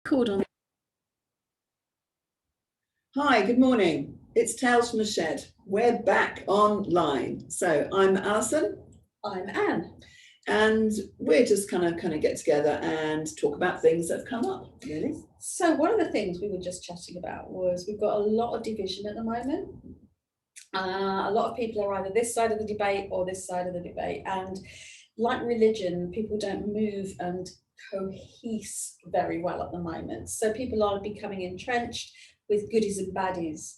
Called on. Hi, good morning. It's Tales from the Shed. We're back online. So I'm Alison. I'm Anne. And we're just kind of get together and talk about things that have come up, really. So one of the things we were just chatting about was we've got a lot of division at the moment. A lot of people are either this side of the debate or this side of the debate. And like religion, people don't move and cohese very well at the moment. So people are becoming entrenched with goodies and baddies.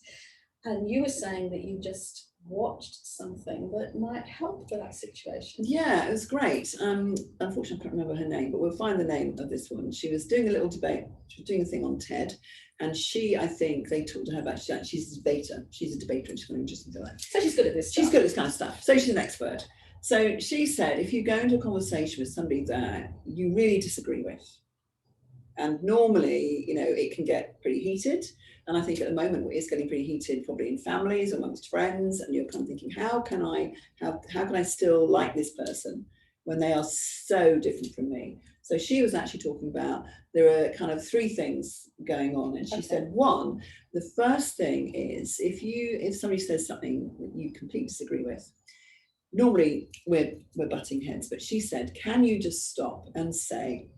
And you were saying that you just watched something that might help for that situation. Yeah, it was great. Unfortunately, I can't remember her name, but we'll find the name of this woman. She was doing a little debate. She was doing a thing on TED. And I think they talked to her about, she's a debater. She's a debater and she's kind of interesting to that. So she's good at this stuff. She's good at this kind of stuff. So she's an expert. So she said, if you go into a conversation with somebody that you really disagree with, and normally, it can get pretty heated. And I think at the moment it's getting pretty heated, probably in families, amongst friends. And you're kind of thinking, how can I still like this person when they are so different from me? So she was actually talking about, there are kind of three things going on. And she said, one, the first thing is if somebody says something that you completely disagree with, normally we're butting heads, but she said, can you just stop and say,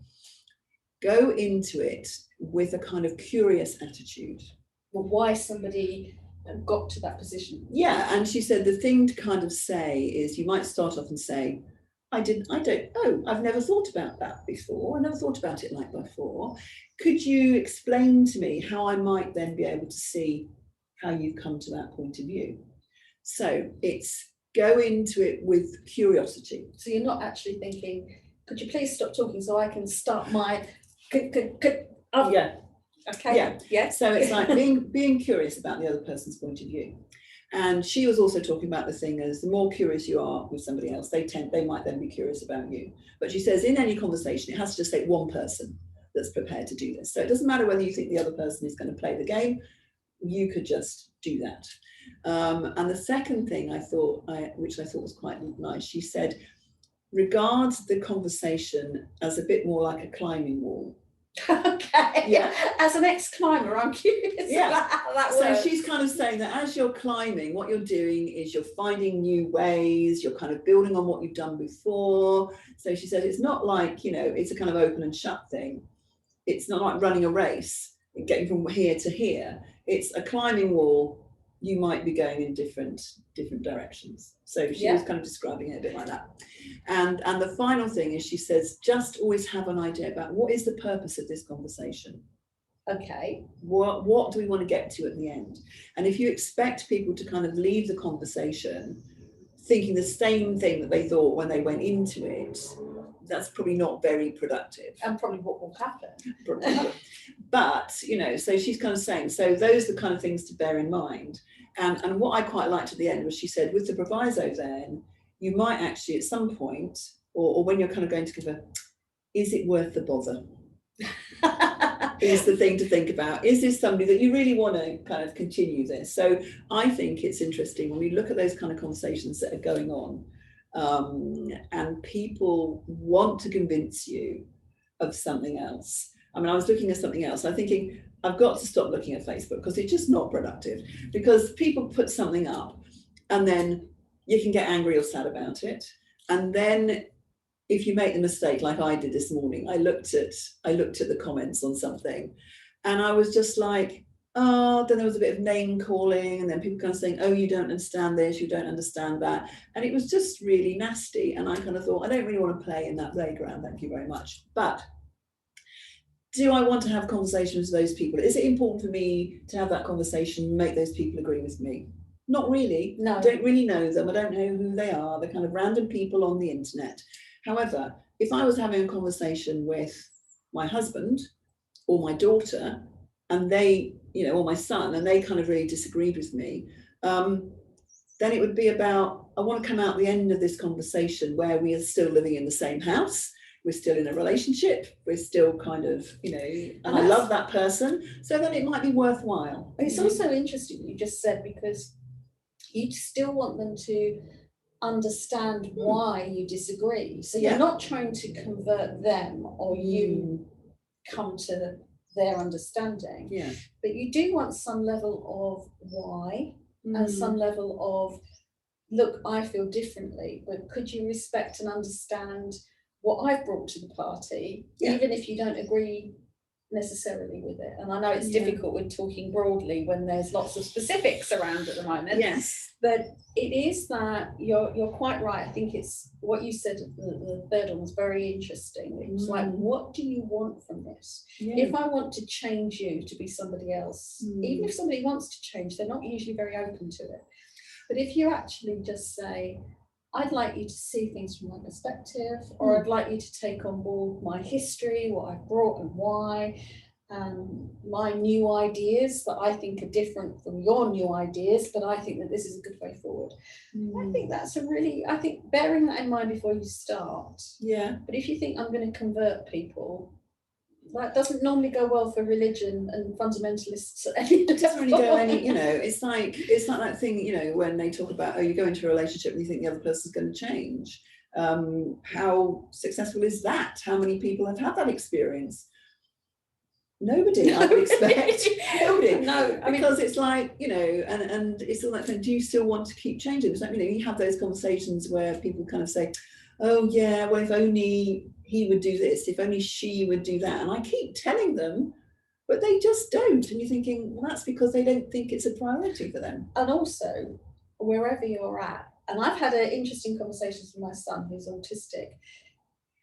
go into it with a kind of curious attitude. Well, why somebody got to that position. Yeah, and she said the thing to kind of say is you might start off and say, I've never thought about that before. I never thought about it like before. Could you explain to me how I might then be able to see how you've come to that point of view? So it's go into it with curiosity. So you're not actually thinking, could you please stop talking so I can start my... Yeah. Okay. Yeah. So it's like being curious about the other person's point of view. And she was also talking about the thing as the more curious you are with somebody else, they might then be curious about you. But she says in any conversation, it has to just take one person that's prepared to do this. So it doesn't matter whether you think the other person is going to play the game, you could just do that. And the second thing which I thought was quite nice, she said, regards the conversation as a bit more like a climbing wall. Okay. Yeah. As an ex-climber, I'm curious about how that works. So she's kind of saying that as you're climbing, what you're doing is you're finding new ways, you're kind of building on what you've done before. So she said it's not like, it's a kind of open and shut thing. It's not like running a race and getting from here to here. It's a climbing wall. You might be going in different directions. So she was kind of describing it a bit like that. And the final thing is she says, just always have an idea about what is the purpose of this conversation. Okay. What do we want to get to at the end? And if you expect people to kind of leave the conversation thinking the same thing that they thought when they went into it, that's probably not very productive. And probably what will happen. But, so she's kind of saying, so those are the kind of things to bear in mind. And what I quite liked at the end was she said, with the proviso then, you might actually at some point, or when you're kind of going to give is it worth the bother? Is the thing to think about. Is this somebody that you really want to kind of continue this? So I think it's interesting when we look at those kind of conversations that are going on, and people want to convince you of something else. I mean, I was looking at something else. I'm thinking, I've got to stop looking at Facebook because it's just not productive. Because people put something up and then you can get angry or sad about it. And then if you make the mistake, like I did this morning, I looked at the comments on something and I was just like, then there was a bit of name calling and then people kind of saying, oh, you don't understand this, you don't understand that. And it was just really nasty. And I kind of thought, I don't really want to play in that playground. Thank you very much. But do I want to have conversations with those people? Is it important for me to have that conversation, make those people agree with me? Not really. No. I don't really know them. I don't know who they are. They're kind of random people on the internet. However, if I was having a conversation with my husband or my daughter and they, or my son, and they kind of really disagreed with me, then it would be about, I want to come out the end of this conversation where we are still living in the same house. We're still in a relationship. We're still kind of, and I love that person. So then it might be worthwhile. It's also interesting what you just said, because you still want them to understand why you disagree. So you're not trying to convert them or you come to their understanding. Yeah. But you do want some level of why and some level of, look, I feel differently, but could you respect and understand what I've brought to the party, even if you don't agree necessarily with it? And I know it's difficult with talking broadly when there's lots of specifics around at the moment. Yes. But it is that you're quite right. I think it's what you said, the third one was very interesting. It's like, what do you want from this? Yeah. If I want to change you to be somebody else, even if somebody wants to change, they're not usually very open to it. But if you actually just say, I'd like you to see things from my perspective, or I'd like you to take on board my history, what I've brought and why, my new ideas that I think are different from your new ideas, but I think that this is a good way forward. I think that's I think bearing that in mind before you start. Yeah. But if you think I'm going to convert people, that doesn't normally go well for religion and fundamentalists. It doesn't really go any, it's like that thing, when they talk about, you go into a relationship and you think the other person's going to change. How successful is that? How many people have had that experience? Nobody, I would expect. Nobody. No, because it's like, and it's all that thing, do you still want to keep changing? It's like, you have those conversations where people kind of say, oh yeah, well, if only he would do this, if only she would do that. And I keep telling them, but they just don't. And you're thinking, well, that's because they don't think it's a priority for them. And also, wherever you're at, and I've had interesting conversations with my son who's autistic,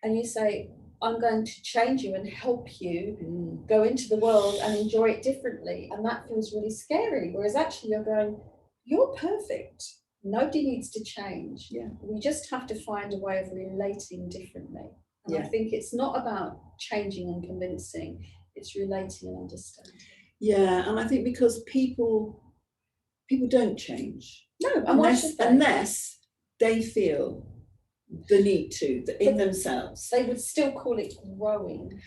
and you say, I'm going to change you and help you go into the world and enjoy it differently. And that feels really scary. Whereas actually you're going, you're perfect. Nobody needs to change. Yeah. We just have to find a way of relating differently. And I think it's not about changing and convincing, it's relating and understanding. Yeah, and I think because people don't change. No, unless they feel the need to in themselves. They would still call it growing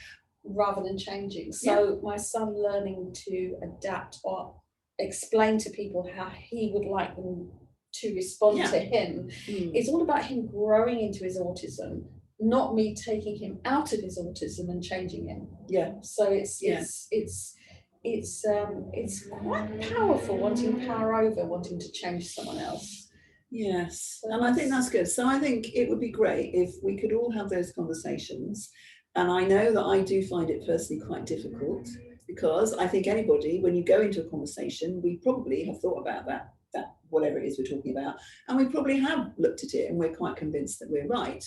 rather than changing. So my son learning to adapt or explain to people how he would like them to respond to him, it's all about him growing into his autism, not me taking him out of his autism and changing him. Yeah. So it's quite powerful, wanting power over wanting to change someone else. Yes, and I think that's good. So I think it would be great if we could all have those conversations. And I know that I do find it personally quite difficult, because I think anybody, when you go into a conversation, we probably have thought about that whatever it is we're talking about, and we probably have looked at it and we're quite convinced that we're right.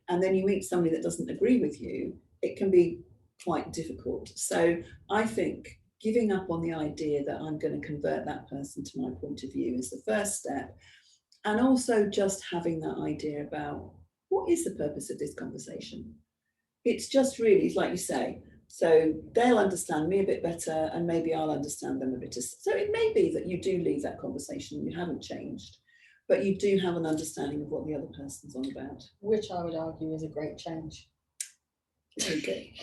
And then you meet somebody that doesn't agree with you, it can be quite difficult. So I think giving up on the idea that I'm going to convert that person to my point of view is the first step. And also just having that idea about what is the purpose of this conversation? It's just really, like you say, so they'll understand me a bit better and maybe I'll understand them a bit. So it may be that you do leave that conversation, you haven't changed, but you do have an understanding of what the other person's on about. Which I would argue is a great change. Okay.